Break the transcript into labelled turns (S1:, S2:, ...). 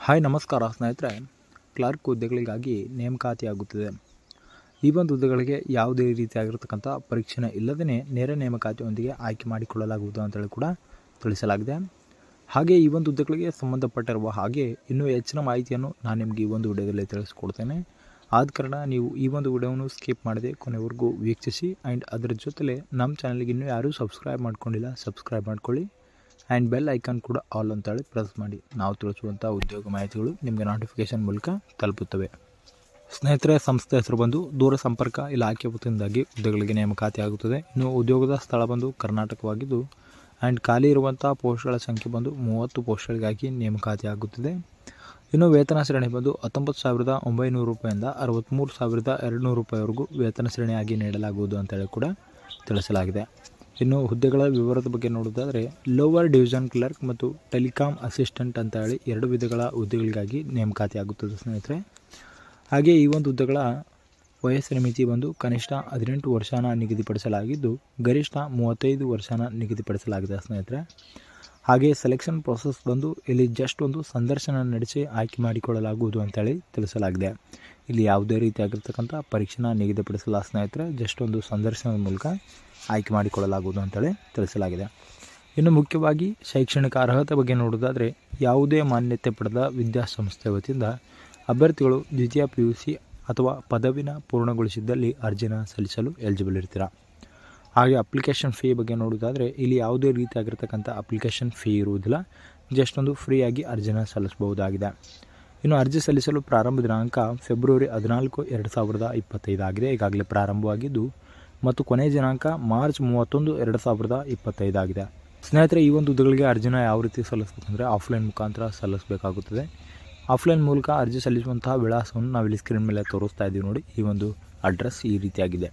S1: Hi ನಮಸ್ಕಾರ ಸ್ನೇಹಿತರೆ. Clerk ಹುದ್ದೆಗಳಿಗಾಗಿ ನೇಮಕಾತಿಯಾಗುತ್ತಿದೆ. ಈ ಒಂದು ಹುದ್ದೆಗಳಿಗೆ ಯಾವುದೇ ರೀತಿಯಾಗಿರ್ತಕ್ಕಂಥ ಪರೀಕ್ಷೆ ಇಲ್ಲದೇ ನೇರ ನೇಮಕಾತಿಯೊಂದಿಗೆ ಆಯ್ಕೆ ಮಾಡಿಕೊಳ್ಳಲಾಗುವುದು ಅಂತೇಳಿ ಕೂಡ ತಿಳಿಸಲಾಗಿದೆ. ಹಾಗೆ ಈ ಒಂದು ಹುದ್ದೆಗಳಿಗೆ ಸಂಬಂಧಪಟ್ಟಿರುವ ಹಾಗೆ ಇನ್ನೂ ಹೆಚ್ಚಿನ ಮಾಹಿತಿಯನ್ನು ನಾನು ನಿಮಗೆ ಈ ಒಂದು ವಿಡಿಯೋದಲ್ಲಿ ತಿಳಿಸ್ಕೊಡ್ತೇನೆ. ಆದ ಕಾರಣ ನೀವು ಈ ಒಂದು ವಿಡಿಯೋವನ್ನು ಸ್ಕಿಪ್ ಮಾಡದೆ ಕೊನೆವರೆಗೂ ವೀಕ್ಷಿಸಿ. ಆ್ಯಂಡ್ ಅದರ ಜೊತೆಲೆ ನಮ್ಮ ಚಾನಲ್ಗೆ ಇನ್ನೂ ಯಾರೂ ಸಬ್ಸ್ಕ್ರೈಬ್ ಮಾಡ್ಕೊಂಡಿಲ್ಲ, ಸಬ್ಸ್ಕ್ರೈಬ್ ಮಾಡ್ಕೊಳ್ಳಿ. ಆ್ಯಂಡ್ ಬೆಲ್ ಐಕಾನ್ ಕೂಡ ಆಲ್ ಅಂತೇಳಿ ಪ್ರೆಸ್ ಮಾಡಿ. ನಾವು ತಿಳಿಸುವಂಥ ಉದ್ಯೋಗ ಮಾಹಿತಿಗಳು ನಿಮಗೆ ನೋಟಿಫಿಕೇಷನ್ ಮೂಲಕ ತಲುಪುತ್ತವೆ. ಸ್ನೇಹಿತರೆ, ಸಂಸ್ಥೆ ಹೆಸರು ಬಂದು ದೂರ ಸಂಪರ್ಕ ಇಲಾಖೆ ವತಿಯಿಂದಾಗಿ ಹುದ್ದೆಗಳಿಗೆ ನೇಮಕಾತಿ ಆಗುತ್ತದೆ. ಇನ್ನು ಉದ್ಯೋಗದ ಸ್ಥಳ ಬಂದು ಕರ್ನಾಟಕವಾಗಿದ್ದು ಆ್ಯಂಡ್ ಖಾಲಿ ಇರುವಂಥ ಪೋಸ್ಟ್ಗಳ ಸಂಖ್ಯೆ ಬಂದು 30 ಪೋಸ್ಟ್ಗಳಿಗಾಗಿ ನೇಮಕಾತಿ ಆಗುತ್ತಿದೆ. ಇನ್ನು ವೇತನ ಶ್ರೇಣಿ ಬಂದು 19,900 ರೂಪಾಯಿಂದ 63,200 ರೂಪಾಯಿವರೆಗೂ ವೇತನ ಶ್ರೇಣಿಯಾಗಿ ನೀಡಲಾಗುವುದು ಅಂತೇಳಿ ಕೂಡ ತಿಳಿಸಲಾಗಿದೆ. ಇನ್ನು ಹುದ್ದೆಗಳ ವಿವರದ ಬಗ್ಗೆ ನೋಡೋದಾದರೆ ಲೋವರ್ ಡಿವಿಷನ್ ಕ್ಲರ್ಕ್ ಮತ್ತು ಟೆಲಿಕಾಂ ಅಸಿಸ್ಟೆಂಟ್ ಅಂತ ಹೇಳಿ 2 ವಿಧಗಳ ಹುದ್ದೆಗಳಿಗಾಗಿ ನೇಮಕಾತಿ ಆಗುತ್ತದೆ ಸ್ನೇಹಿತರೆ. ಹಾಗೆ ಈ ಒಂದು ಹುದ್ದೆಗಳ ವಯಸ್ಸಿನ ಮಿತಿ ಬಂದು ಕನಿಷ್ಠ 18 ವರ್ಷನ ನಿಗದಿಪಡಿಸಲಾಗಿದ್ದು ಗರಿಷ್ಠ 35 ವರ್ಷನ ನಿಗದಿಪಡಿಸಲಾಗಿದೆ ಸ್ನೇಹಿತರೆ. ಹಾಗೆ ಸೆಲೆಕ್ಷನ್ ಪ್ರೊಸೆಸ್ ಬಂದು ಇಲ್ಲಿ ಜಸ್ಟ್ ಒಂದು ಸಂದರ್ಶನ ನಡೆಸಿ ಆಯ್ಕೆ ಮಾಡಿಕೊಳ್ಳಲಾಗುವುದು ಅಂತೇಳಿ ತಿಳಿಸಲಾಗಿದೆ. ಇಲ್ಲಿ ಯಾವುದೇ ರೀತಿಯಾಗಿರ್ತಕ್ಕಂಥ ಪರೀಕ್ಷೆನ ನಿಗದಿಪಡಿಸಲ್ಲ ಸ್ನೇಹಿತರೆ, ಜಸ್ಟ್ ಒಂದು ಸಂದರ್ಶನದ ಮೂಲಕ ಆಯ್ಕೆ ಮಾಡಿಕೊಳ್ಳಲಾಗುವುದು ಅಂತೇಳಿ ತಿಳಿಸಲಾಗಿದೆ. ಇನ್ನು ಮುಖ್ಯವಾಗಿ ಶೈಕ್ಷಣಿಕ ಅರ್ಹತೆ ಬಗ್ಗೆ ನೋಡೋದಾದರೆ ಯಾವುದೇ ಮಾನ್ಯತೆ ಪಡೆದ ವಿದ್ಯಾಸಂಸ್ಥೆ ವತಿಯಿಂದ ಅಭ್ಯರ್ಥಿಗಳು ದ್ವಿತೀಯ PUC ಅಥವಾ ಪದವಿನ ಪೂರ್ಣಗೊಳಿಸಿದ್ದಲ್ಲಿ ಅರ್ಜಿನ ಸಲ್ಲಿಸಲು ಎಲಿಜಿಬಲ್ ಇರ್ತೀರ. ಹಾಗೆ ಅಪ್ಲಿಕೇಶನ್ ಫೀ ಬಗ್ಗೆ ನೋಡೋದಾದರೆ ಇಲ್ಲಿ ಯಾವುದೇ ರೀತಿಯಾಗಿರ್ತಕ್ಕಂಥ ಅಪ್ಲಿಕೇಶನ್ ಫೀ ಇರುವುದಿಲ್ಲ, ಜಸ್ಟ್ ಒಂದು ಫ್ರೀಯಾಗಿ ಅರ್ಜಿನ ಸಲ್ಲಿಸಬಹುದಾಗಿದೆ. ಇನ್ನು ಅರ್ಜಿ ಸಲ್ಲಿಸಲು ಪ್ರಾರಂಭ ದಿನಾಂಕ ಫೆಬ್ರವರಿ 14, 2025 ಆಗಿದೆ, ಈಗಾಗಲೇ ಪ್ರಾರಂಭವಾಗಿದ್ದು. ಮತ್ತು ಕೊನೆಯ ದಿನಾಂಕ ಮಾರ್ಚ್ 31, 2025 ಆಗಿದೆ. ಸ್ನೇಹಿತರೆ, ಈ ಒಂದು ಹುದ್ದೆಗಳಿಗೆ ಅರ್ಜಿನ ಯಾವ ರೀತಿ ಸಲ್ಲಿಸಬೇಕಂದ್ರೆ ಆಫ್ಲೈನ್ ಮುಖಾಂತರ ಸಲ್ಲಿಸಬೇಕಾಗುತ್ತದೆ. ಆಫ್ಲೈನ್ ಮೂಲಕ ಅರ್ಜಿ ಸಲ್ಲಿಸುವಂತಹ ವಿಳಾಸವನ್ನು ನಾವಿಲ್ಲಿ ಸ್ಕ್ರೀನ್ ಮೇಲೆ ತೋರಿಸ್ತಾ ಇದ್ದೀವಿ ನೋಡಿ. ಈ ಒಂದು ಅಡ್ರೆಸ್ ಈ ರೀತಿಯಾಗಿದೆ.